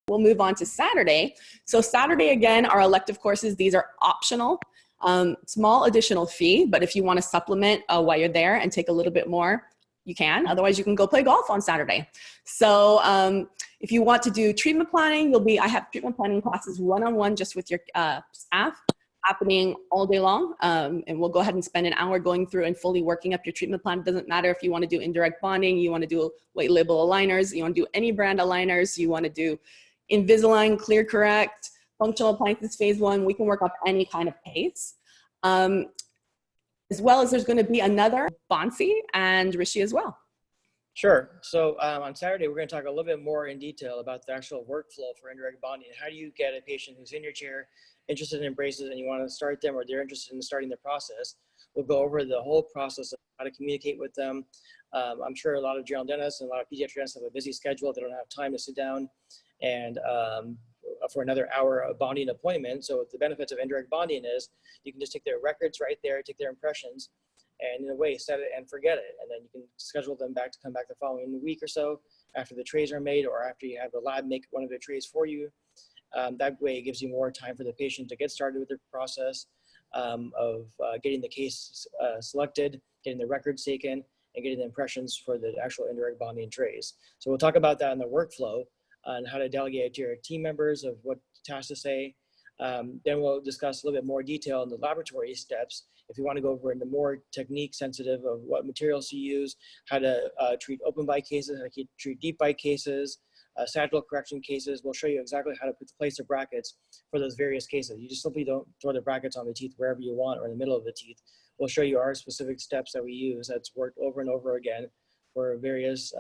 We'll move on to Saturday. So Saturday, again, our elective courses, these are optional, small additional fee, but if you want to supplement while you're there and take a little bit more, you can. Otherwise, you can go play golf on Saturday. So if you want to do treatment planning, I have treatment planning classes one-on-one just with your staff happening all day long. And we'll go ahead and spend an hour going through and fully working up your treatment plan. It doesn't matter if you want to do indirect bonding, you want to do white label aligners, you want to do any brand aligners, you want to do Invisalign, Clear Correct, functional appliances phase 1, we can work up any kind of case. As well as there's going to be another Bonsi and Rishi as well. Sure. So on Saturday, we're going to talk a little bit more in detail about the actual workflow for indirect bonding. How do you get a patient who's in your chair, interested in braces, and you want to start them, or they're interested in starting the process? We'll go over the whole process of how to communicate with them. I'm sure a lot of general dentists and a lot of pediatric dentists have a busy schedule. They don't have time to sit down and for another hour of bonding appointment. So the benefits of indirect bonding is you can just take their records right there, take their impressions, and in a way set it and forget it. And then you can schedule them back to come back the following week or so after the trays are made, or after you have the lab make one of the trays for you. That way it gives you more time for the patient to get started with the process of getting the case selected, getting the records taken, and getting the impressions for the actual indirect bonding trays. So we'll talk about that in the workflow on how to delegate to your team members of what tasks to say. Then we'll discuss a little bit more detail in the laboratory steps. If you want to go over into more technique sensitive of what materials to use, how to treat open bite cases, how to treat deep bite cases, sagittal correction cases, we'll show you exactly how to place the brackets for those various cases. You just simply don't throw the brackets on the teeth wherever you want or in the middle of the teeth. We'll show you our specific steps that we use that's worked over and over again for various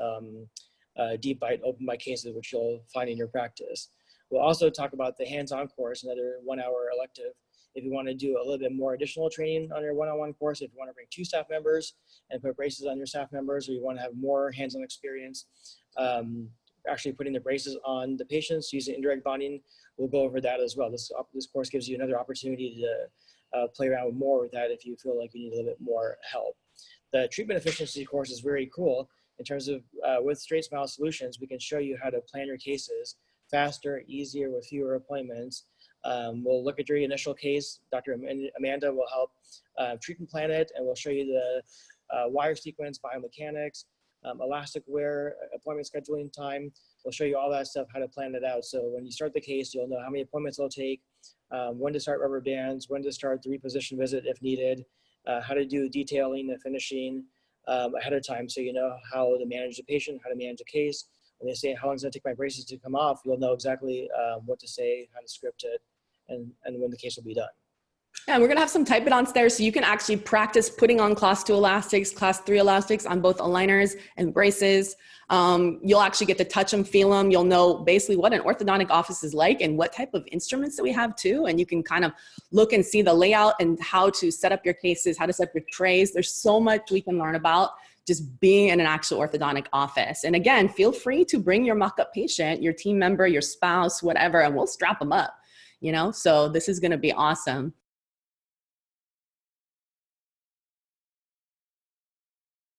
deep bite, open bite cases, which you'll find in your practice. We'll also talk about the hands-on course, another 1-hour elective. If you want to do a little bit more additional training on your one-on-one course, if you want to bring 2 staff members and put braces on your staff members, or you want to have more hands-on experience, actually putting the braces on the patients using indirect bonding, we'll go over that as well. This course gives you another opportunity to play around more with that if you feel like you need a little bit more help. The treatment efficiency course is very cool in terms of with StraightSmile solutions, we can show you how to plan your cases faster, easier, with fewer appointments. We'll look at your initial case. Dr. Amanda will help treatment plan it, and we'll show you the wire sequence, biomechanics, elastic wear, appointment scheduling time. We'll show you all that stuff, how to plan it out. So when you start the case, you'll know how many appointments it'll take, when to start rubber bands, when to start the reposition visit if needed, how to do detailing and finishing ahead of time, so you know how to manage the patient, how to manage a case. When they say, how long does it take my braces to come off, you'll know exactly what to say, how to script it, and when the case will be done. Yeah, we're going to have some type it ons there so you can actually practice putting on class 2 elastics, class 3 elastics on both aligners and braces. You'll actually get to touch them, feel them. You'll know basically what an orthodontic office is like and what type of instruments that we have too. And you can kind of look and see the layout and how to set up your cases, how to set up your trays. There's so much we can learn about just being in an actual orthodontic office. And again, feel free to bring your mock-up patient, your team member, your spouse, whatever, and we'll strap them up, you know? So this is going to be awesome.